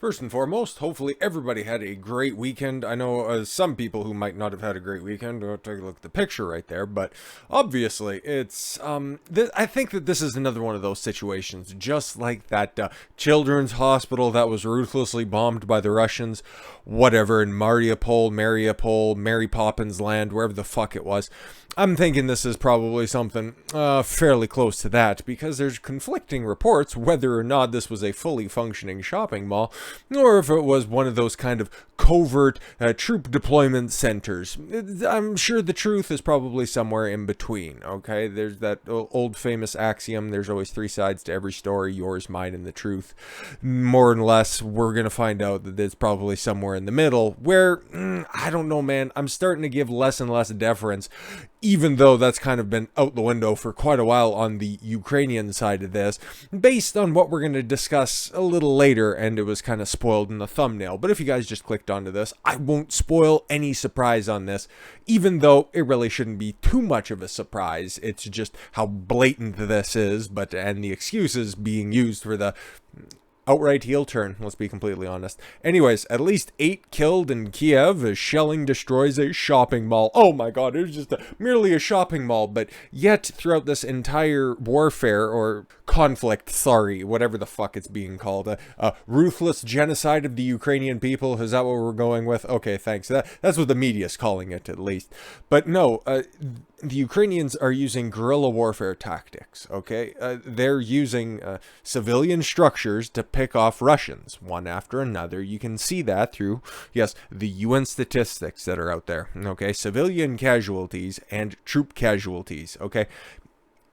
First and foremost, hopefully everybody had a great weekend. I know some people who might not have had a great weekend. Take a look at the picture right there, but obviously it's I think that this is another one of those situations, just like that children's hospital that was ruthlessly bombed by the Russians, whatever, in Mariupol, Mary Poppins land, wherever the fuck it was. I'm thinking this is probably something fairly close to that, because there's conflicting reports whether or not this was a fully functioning shopping mall, or if it was one of those kind of covert troop deployment centers. I'm sure the truth is probably somewhere in between, okay? There's that old famous axiom, there's always three sides to every story, yours, mine, and the truth. More or less, we're going to find out that it's probably somewhere in the middle, where, I don't know, man, I'm starting to give less and less deference, even though that's kind of been out the window for quite a while on the Ukrainian side of this, based on what we're going to discuss a little later, and it was kind of spoiled in the thumbnail. But if you guys just clicked onto this, I won't spoil any surprise on this, even though it really shouldn't be too much of a surprise. It's just how blatant this is, and the excuses being used for the outright heel turn, let's be completely honest. Anyways, at least 8 killed in Kyiv as shelling destroys a shopping mall. Oh my god, it was just merely a shopping mall, but yet throughout this entire warfare, or conflict, sorry, whatever the fuck it's being called, a ruthless genocide of the Ukrainian people, is that what we're going with? Okay, thanks. That's what the media's calling it, at least. But no, the Ukrainians are using guerrilla warfare tactics, okay? They're using civilian structures to pick off Russians, one after another. You can see that through, yes, the UN statistics that are out there, okay? Civilian casualties and troop casualties, okay?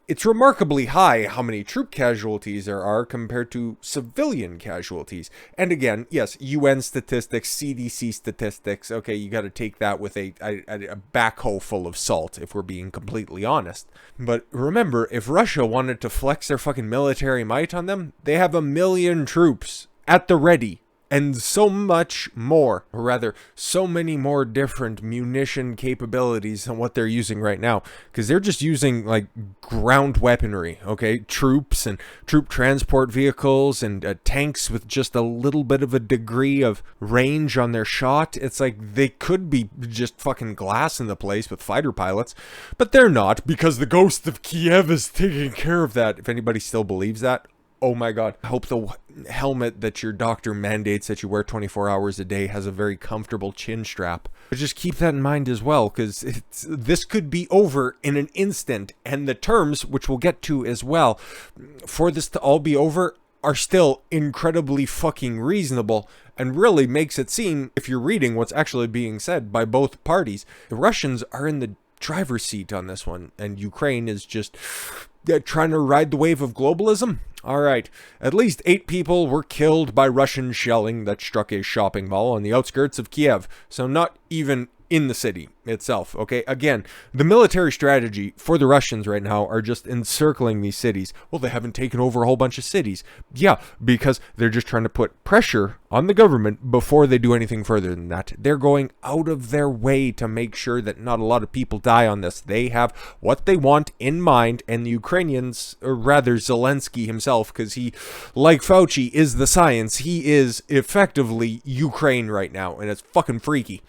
It's remarkably high how many troop casualties there are compared to civilian casualties. And again, yes, UN statistics, CDC statistics, okay, you got to take that with a backhoe full of salt, if we're being completely honest. But remember, if Russia wanted to flex their fucking military might on them, they have 1 million troops at the ready. And so much more, or rather, so many more different munition capabilities than what they're using right now. Because they're just using, like, ground weaponry, okay? Troops and troop transport vehicles and tanks with just a little bit of a degree of range on their shot. It's like they could be just fucking glassing the place with fighter pilots. But they're not, because the ghost of Kyiv is taking care of that, if anybody still believes that. Oh my god, I hope the helmet that your doctor mandates that you wear 24 hours a day has a very comfortable chin strap. But just keep that in mind as well, because this could be over in an instant, and the terms, which we'll get to as well, for this to all be over are still incredibly fucking reasonable, and really makes it seem, if you're reading what's actually being said by both parties, the Russians are in the driver's seat on this one, and Ukraine is just trying to ride the wave of globalism. Alright, at least 8 people were killed by Russian shelling that struck a shopping mall on the outskirts of Kyiv, so not even in the city itself, okay? Again, the military strategy for the Russians right now are just encircling these cities. Well, they haven't taken over a whole bunch of cities. Yeah, because they're just trying to put pressure on the government before they do anything further than that. They're going out of their way to make sure that not a lot of people die on this. They have what they want in mind, and the Ukrainians, or rather Zelensky himself, because he, like Fauci, is the science. He is effectively Ukraine right now, and it's fucking freaky.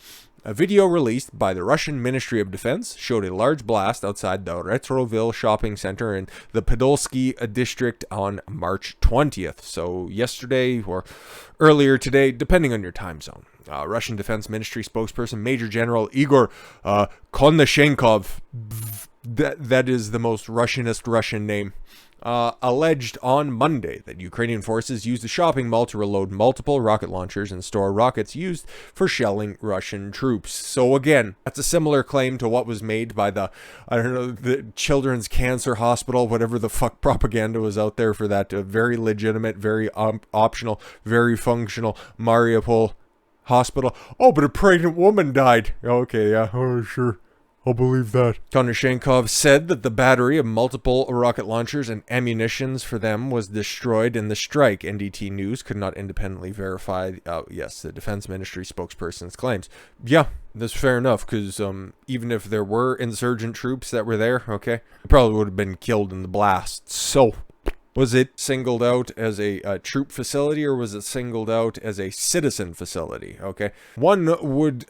A video released by the Russian Ministry of Defense showed a large blast outside the Retroville shopping center in the Podolsky district on March 20th. So yesterday or earlier today, depending on your time zone. Russian Defense Ministry spokesperson Major General Igor Konashenkov, that is the most Russianist Russian name, alleged on Monday that Ukrainian forces used the shopping mall to reload multiple rocket launchers and store rockets used for shelling Russian troops. So again, that's a similar claim to what was made by the Children's Cancer Hospital, whatever the fuck propaganda was out there for that very legitimate, very optional, very functional Mariupol hospital. Oh, but a pregnant woman died. Okay, yeah, oh, sure. I'll believe that. Konashenkov said that the battery of multiple rocket launchers and ammunitions for them was destroyed in the strike. NDT News could not independently verify, the Defense Ministry spokesperson's claims. Yeah, that's fair enough, because even if there were insurgent troops that were there, okay, they probably would have been killed in the blast. So, Was it singled out as a troop facility, or was it singled out as a citizen facility? Okay. One would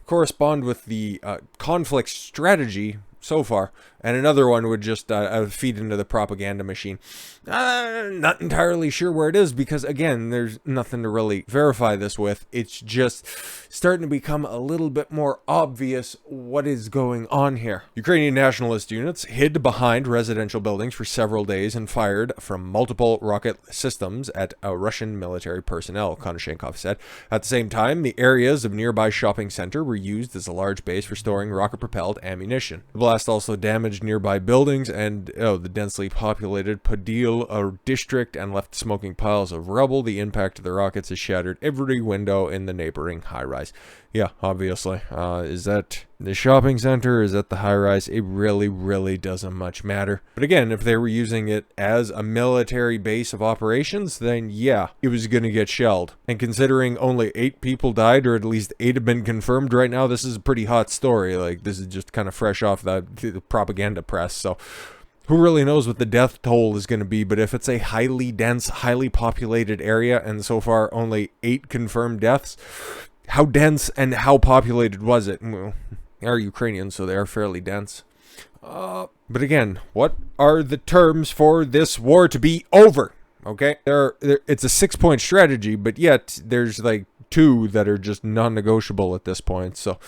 correspond with the conflict strategy so far, and another one would just feed into the propaganda machine. Not entirely sure where it is, because again, there's nothing to really verify this with. It's just starting to become a little bit more obvious what is going on here. Ukrainian nationalist units hid behind residential buildings for several days and fired from multiple rocket systems at Russian military personnel, Konashenkov said. At the same time, the areas of nearby shopping center were used as a large base for storing rocket-propelled ammunition. The blast also damaged nearby buildings and the densely populated Podil district and left smoking piles of rubble. The impact of the rockets has shattered every window in the neighboring high-rise. Yeah, obviously. Is that the shopping center? Is that the high-rise? It really, really doesn't much matter. But again, if they were using it as a military base of operations, then yeah, it was going to get shelled. And considering only 8 people died, or at least 8 have been confirmed right now, this is a pretty hot story. Like, this is just kind of fresh off the propaganda press, so who really knows what the death toll is going to be. But if it's a highly dense, highly populated area, and so far only 8 confirmed deaths, how dense and how populated was it? Well, they are Ukrainian, so they are fairly dense. But again, what are the terms for this war to be over? Okay, it's a 6-point strategy, but yet there's like 2 that are just non-negotiable at this point. So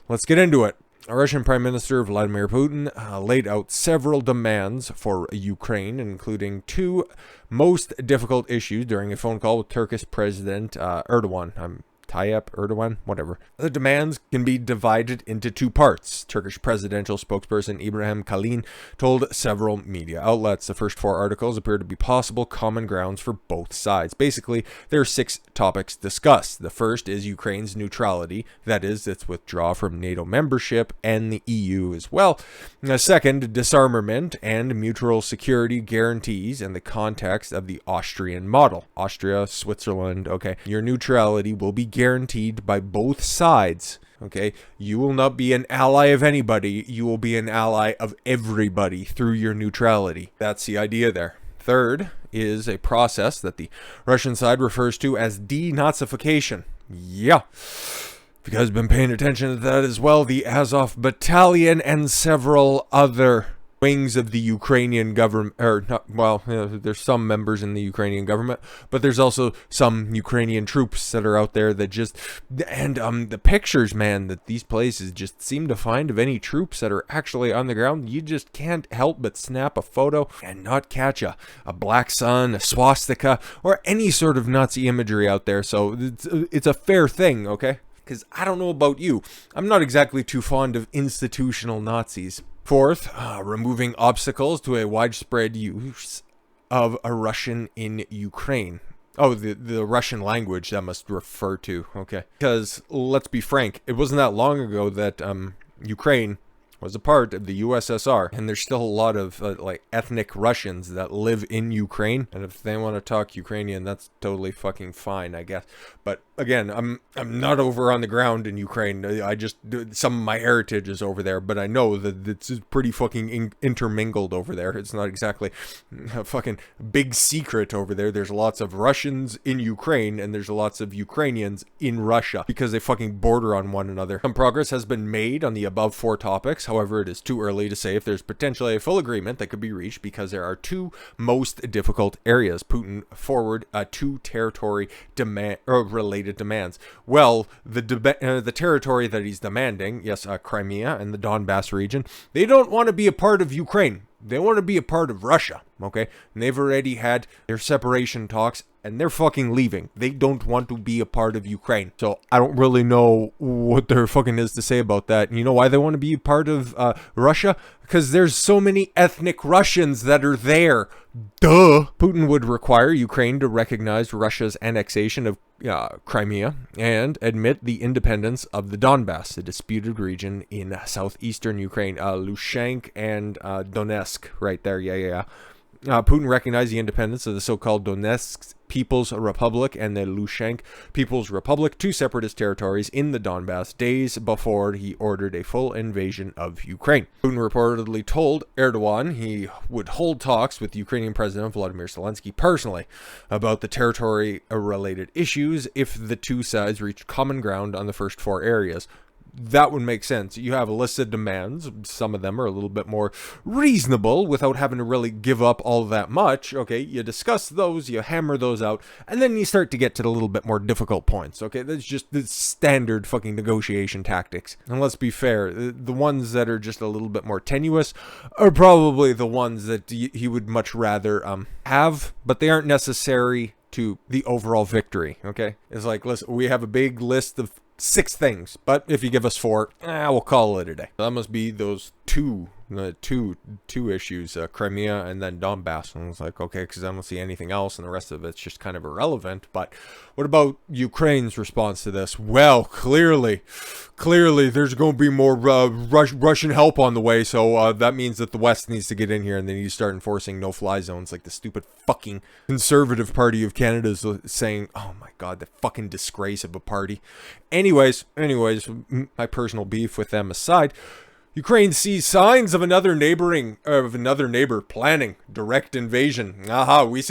let's get into it. Russian Prime Minister Vladimir Putin laid out several demands for Ukraine, including 2 most difficult issues during a phone call with Turkish President Erdogan. Tayyip Erdogan, whatever. The demands can be divided into 2 parts. Turkish presidential spokesperson Ibrahim Kalin told several media outlets the first 4 articles appear to be possible common grounds for both sides. Basically, there are 6 topics discussed. The first is Ukraine's neutrality, that is, its withdrawal from NATO membership and the EU as well. The second, disarmament and mutual security guarantees in the context of the Austrian model. Austria, Switzerland, okay. Your neutrality will be guaranteed by both sides. Okay, you will not be an ally of anybody, you will be an ally of everybody through your neutrality. That's the idea there. Third is a process that the Russian side refers to as denazification. Yeah, if you guys have been paying attention to that as well, the Azov Battalion and several other wings of the Ukrainian government, or not, well, there's some members in the Ukrainian government, but there's also some Ukrainian troops that are out there that just, and the pictures, man, that these places just seem to find of any troops that are actually on the ground, you just can't help but snap a photo and not catch a black sun, a swastika, or any sort of Nazi imagery out there. So it's a fair thing, okay? Because I don't know about you, I'm not exactly too fond of institutional Nazis. Fourth, removing obstacles to a widespread use of a Russian in Ukraine. Oh, the Russian language that must refer to, okay. Because, let's be frank, it wasn't that long ago that Ukraine was a part of the USSR, and there's still a lot of like ethnic Russians that live in Ukraine, and if they want to talk Ukrainian, that's totally fucking fine, I guess. But again, I'm not over on the ground in Ukraine. I just, some of my heritage is over there, but I know that it's pretty fucking intermingled over there. It's not exactly a fucking big secret over there. There's lots of Russians in Ukraine, and there's lots of Ukrainians in Russia, because they fucking border on one another. Some progress has been made on the above 4 topics. However, it is too early to say if there's potentially a full agreement that could be reached, because there are 2 most difficult areas. Putin forward 2 territory related demands. Well, the territory that he's demanding, yes, Crimea and the Donbass region, they don't want to be a part of Ukraine. They want to be a part of Russia, okay? And they've already had their separation talks, and they're fucking leaving. They don't want to be a part of Ukraine. So I don't really know what there fucking is to say about that. And you know why they want to be a part of Russia? Because there's so many ethnic Russians that are there. Duh. Putin would require Ukraine to recognize Russia's annexation of Crimea and admit the independence of the Donbass, the disputed region in southeastern Ukraine. Luhansk and Donetsk, right there. Yeah. Putin recognized the independence of the so-called Donetsk People's Republic and the Luhansk People's Republic, two separatist territories in the Donbass, days before he ordered a full invasion of Ukraine. Putin reportedly told Erdogan he would hold talks with Ukrainian President Volodymyr Zelensky personally about the territory-related issues if the two sides reached common ground on the first four areas. That would make sense. You have a list of demands. Some of them are a little bit more reasonable without having to really give up all that much. Okay, you discuss those, you hammer those out, and then you start to get to the little bit more difficult points. Okay, that's just the standard fucking negotiation tactics. And let's be fair, the ones that are just a little bit more tenuous are probably the ones that he would much rather have, but they aren't necessary to the overall victory. Okay, it's like, listen, we have a big list of 6 things, but if you give us 4, we'll call it a day. That must be those two issues, Crimea and then Donbass. And I was like, okay, because I don't see anything else, and the rest of it's just kind of irrelevant. But what about Ukraine's response to this? Well, clearly, there's going to be more Russian help on the way, so that means that the West needs to get in here, and they need to start enforcing no-fly zones, like the stupid fucking Conservative Party of Canada is saying. Oh my God, the fucking disgrace of a party. Anyways, my personal beef with them aside, Ukraine sees signs of another neighbor planning direct invasion. Aha, we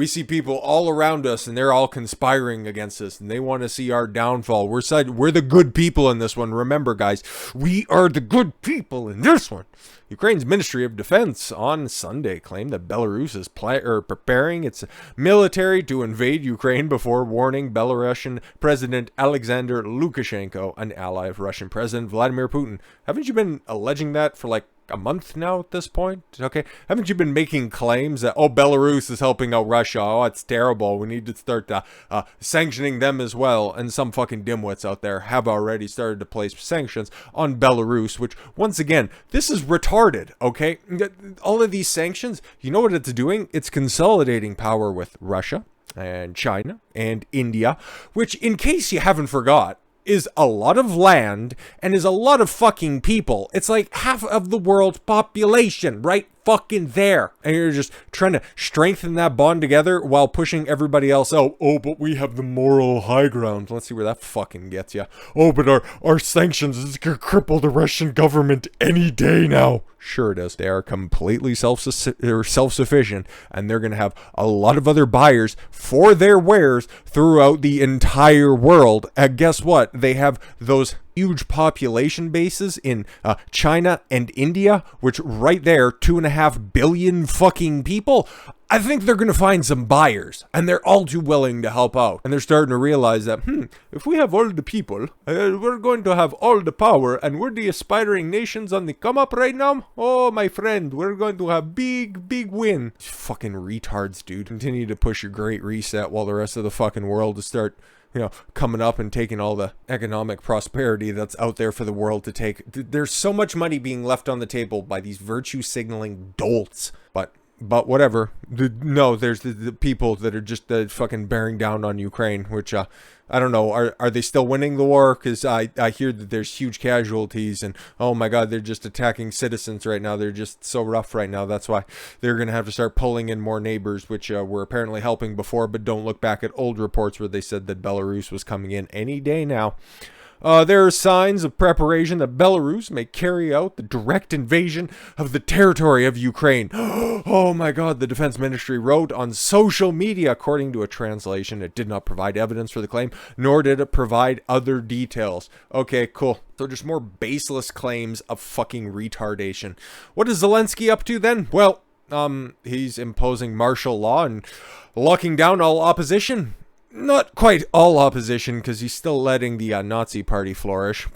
see people all around us, and they're all conspiring against us, and they want to see our downfall. We're the good people in this one. Remember, guys, we are the good people in this one. Ukraine's Ministry of Defense on Sunday claimed that Belarus is preparing its military to invade Ukraine before warning Belarusian President Alexander Lukashenko, an ally of Russian President Vladimir Putin. Haven't you been alleging that for like a month now at this point? Okay, haven't you been making claims that, oh, Belarus is helping out Russia, oh, it's terrible, we need to start sanctioning them as well? And some fucking dimwits out there have already started to place sanctions on Belarus, which, once again, this is retarded. Okay, all of these sanctions, you know what it's doing? It's consolidating power with Russia and China and India, which, in case you haven't forgot, is a lot of land and is a lot of fucking people. It's like half of the world's population right fucking there. And you're just trying to strengthen that bond together while pushing everybody else out. Oh, but we have the moral high ground. Let's see where that fucking gets you. Oh, but our sanctions is going to cripple the Russian government any day now. Sure it is. They are completely self-sufficient, and they're going to have a lot of other buyers for their wares throughout the entire world. And guess what? They have those huge population bases in China and India, which right there, 2.5 billion fucking people. I think they're going to find some buyers, and they're all too willing to help out. And they're starting to realize that, if we have all the people, we're going to have all the power, and we're the aspiring nations on the come up right now. Oh, my friend, we're going to have big win. Fucking retards, dude. Continue to push your great reset while the rest of the fucking world to start, coming up and taking all the economic prosperity that's out there for the world to take. There's so much money being left on the table by these virtue signaling dolts. But whatever. No, there's the people that are just fucking bearing down on Ukraine, which I don't know. Are they still winning the war? Because I hear that there's huge casualties, and oh my God, they're just attacking citizens right now. They're just so rough right now. That's why they're going to have to start pulling in more neighbors, which were apparently helping before. But don't look back at old reports where they said that Belarus was coming in any day now. There are signs of preparation that Belarus may carry out the direct invasion of the territory of Ukraine. Oh my God, the defense ministry wrote on social media. According to a translation, it did not provide evidence for the claim, nor did it provide other details. Okay, cool. So just more baseless claims of fucking retardation. What is Zelensky up to then? Well, he's imposing martial law and locking down all opposition. Not quite all opposition, because he's still letting the Nazi party flourish.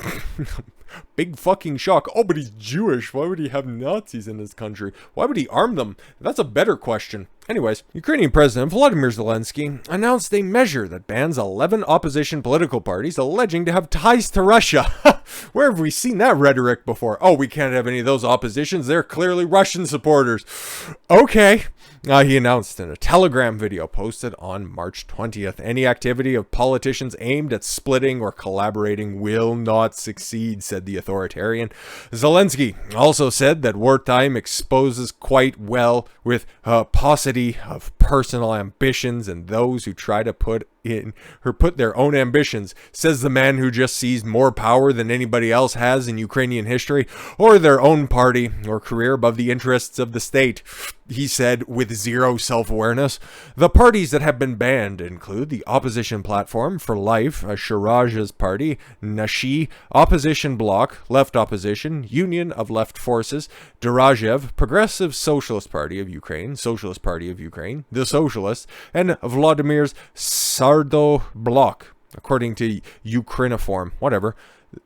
Big fucking shock. Oh, but he's Jewish. Why would he have Nazis in his country? Why would he arm them? That's a better question. Anyways, Ukrainian President Volodymyr Zelensky announced a measure that bans 11 opposition political parties alleging to have ties to Russia. Where have we seen that rhetoric before? Oh, we can't have any of those oppositions. They're clearly Russian supporters. Okay. He announced in a Telegram video posted on March 20th, any activity of politicians aimed at splitting or collaborating will not succeed, said the authoritarian. Zelensky also said that wartime exposes quite well with paucity of personal ambitions and those who try to put their own ambitions, says the man who just sees more power than anybody else has in Ukrainian history, or their own party or career above the interests of the state. He said with zero self-awareness. The parties that have been banned include the Opposition Platform for Life, Shiraj's party, Nashi, Opposition Bloc, Left Opposition, Union of Left Forces, Darajev, Progressive Socialist Party of Ukraine, Socialist Party of Ukraine, the Socialists, and Vladimir's Sardo Bloc, according to Ukriniform, whatever.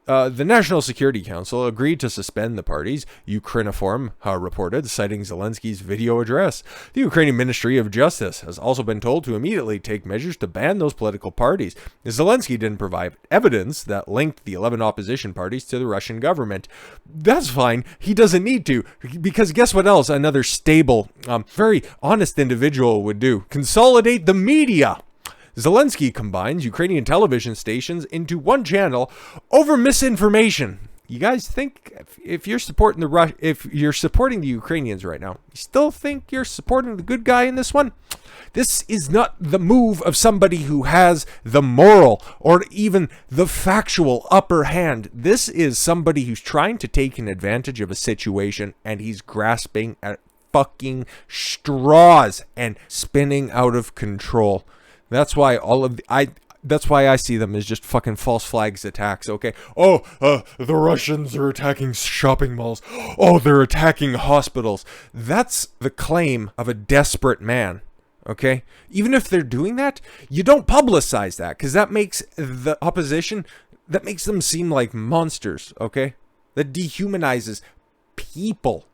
The National Security Council agreed to suspend the parties, Ukriniform reported, citing Zelensky's video address. The Ukrainian Ministry of Justice has also been told to immediately take measures to ban those political parties. Zelensky didn't provide evidence that linked the 11 opposition parties to the Russian government. That's fine. He doesn't need to, because guess what else another stable, very honest individual would do? Consolidate the media. Zelensky combines Ukrainian television stations into one channel over misinformation. You guys think if you're supporting if you're supporting the Ukrainians right now, you still think you're supporting the good guy in this one? This is not the move of somebody who has the moral or even the factual upper hand. This is somebody who's trying to take an advantage of a situation and he's grasping at fucking straws and spinning out of control. That's why that's why I see them as just fucking false flags attacks, okay? Oh, the Russians are attacking shopping malls. Oh, they're attacking hospitals. That's the claim of a desperate man, okay? Even if they're doing that, you don't publicize that, because that makes the opposition, that makes them seem like monsters, okay? That dehumanizes people,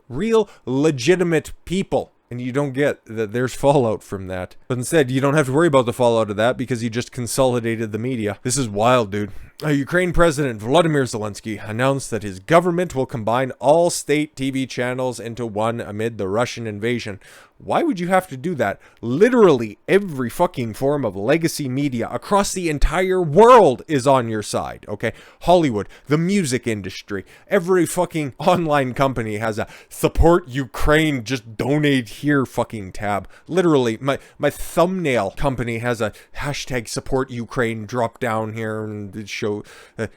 real legitimate people. And you don't get that there's fallout from that. But instead, you don't have to worry about the fallout of that because you just consolidated the media. This is wild, dude. Ukraine President Volodymyr Zelensky announced that his government will combine all state TV channels into one amid the Russian invasion. Why would you have to do that? Literally every fucking form of legacy media across the entire world is on your side, okay? Hollywood, the music industry, every fucking online company has a support Ukraine, just donate here fucking tab. Literally, my thumbnail company has a hashtag support Ukraine drop down here and show,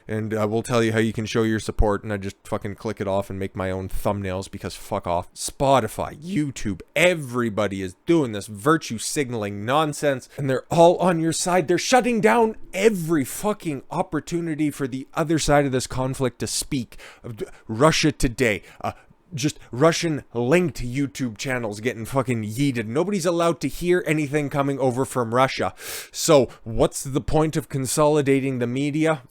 and we'll tell you how you can show your support, and I just fucking click it off and make my own thumbnails because fuck off. Spotify, YouTube, everybody is doing this virtue signaling nonsense, and they're all on your side. They're shutting down every fucking opportunity for the other side of this conflict to speak. Russia Today, just Russian linked YouTube channels getting fucking yeeted. Nobody's allowed to hear anything coming over from Russia. So what's the point of consolidating the media?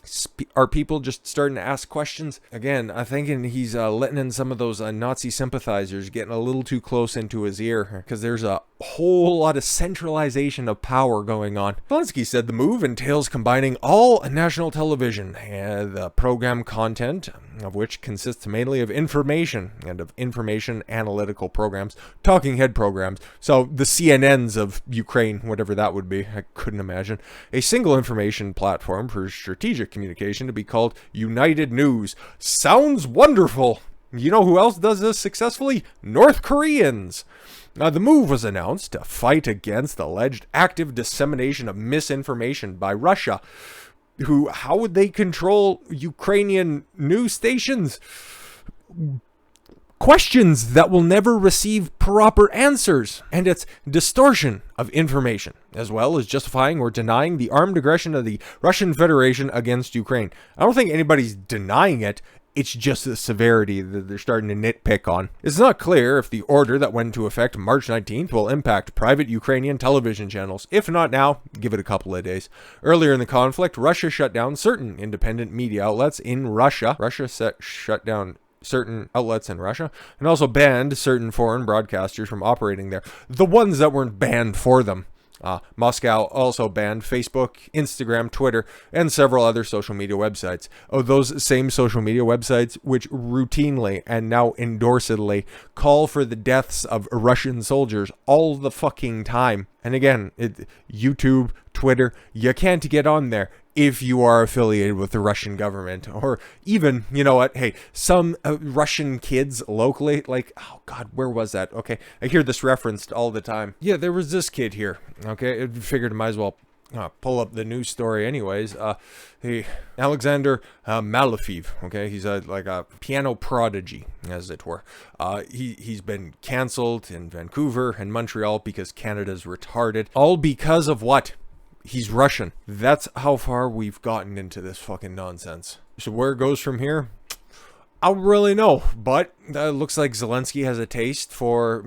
Are people just starting to ask questions? Again, I'm thinking he's letting in some of those Nazi sympathizers getting a little too close into his ear because there's a whole lot of centralization of power going on. Zelensky said the move entails combining all national television and the program content, of which consists mainly of information and of information analytical programs, talking head programs. So the CNNs of Ukraine, whatever that would be, I couldn't imagine. A single information platform for strategic communication to be called United News. Sounds wonderful. You know who else does this successfully? North Koreans. The move was announced to fight against alleged active dissemination of misinformation by Russia. How would they control Ukrainian news stations? Questions that will never receive proper answers, and its distortion of information, as well as justifying or denying the armed aggression of the Russian Federation against Ukraine. I don't think anybody's denying it. It's just the severity that they're starting to nitpick on. It's not clear if the order that went into effect March 19th will impact private Ukrainian television channels. If not now, give it a couple of days. Earlier in the conflict, Russia shut down certain independent media outlets in Russia. Shut down certain outlets in Russia and also banned certain foreign broadcasters from operating there. The ones that weren't banned for them. Moscow also banned Facebook, Instagram, Twitter, and several other social media websites. Oh, those same social media websites which routinely and now endorsedly call for the deaths of Russian soldiers all the fucking time. And again, YouTube, Twitter, you can't get on there if you are affiliated with the Russian government, or even, you know what, hey, some Russian kids locally, like, oh god, where was that? Okay, I hear this referenced all the time. Yeah, there was this kid here. Okay, I figured I might as well pull up the news story anyways. Alexander Malafeev, okay, he's like a piano prodigy, as it were. He's been cancelled in Vancouver and Montreal because Canada's retarded, all because of what? He's Russian. That's how far we've gotten into this fucking nonsense. So where it goes from here, I don't really know, but looks like Zelensky has a taste for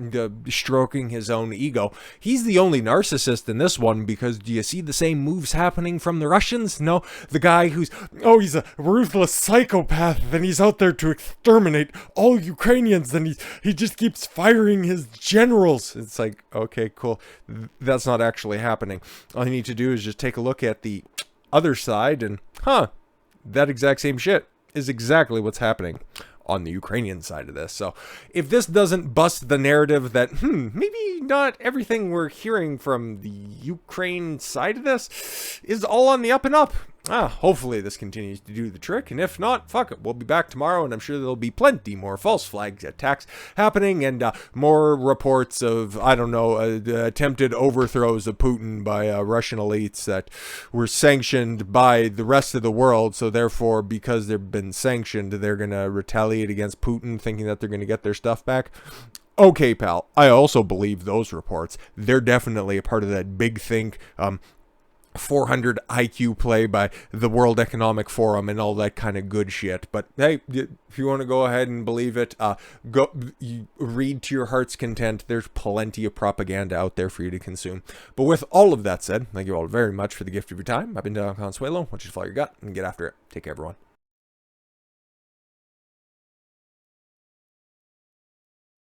stroking his own ego. He's the only narcissist in this one, because do you see the same moves happening from the Russians? No, the guy who's, oh, he's a ruthless psychopath, and he's out there to exterminate all Ukrainians, and he just keeps firing his generals. It's like, okay, cool. That's not actually happening. All you need to do is just take a look at the other side, and that exact same shit is exactly what's happening on the Ukrainian side of this. So if this doesn't bust the narrative that maybe not everything we're hearing from the Ukraine side of this is all on the up and up, hopefully this continues to do the trick. And if not, fuck it, we'll be back tomorrow, and I'm sure there'll be plenty more false flag attacks happening, and more reports of, I don't know, attempted overthrows of Putin by Russian elites that were sanctioned by the rest of the world. So therefore, because they've been sanctioned, they're gonna retaliate against Putin, thinking that they're gonna get their stuff back. Okay, pal, I also believe those reports. They're definitely a part of that big think 400 IQ play by the World Economic Forum and all that kind of good shit. But hey, if you want to go ahead and believe it, go read to your heart's content. There's plenty of propaganda out there for you to consume. But with all of that said, thank you all very much for the gift of your time. I've been Consuelo. Want you to follow your gut and get after it. Take care, everyone.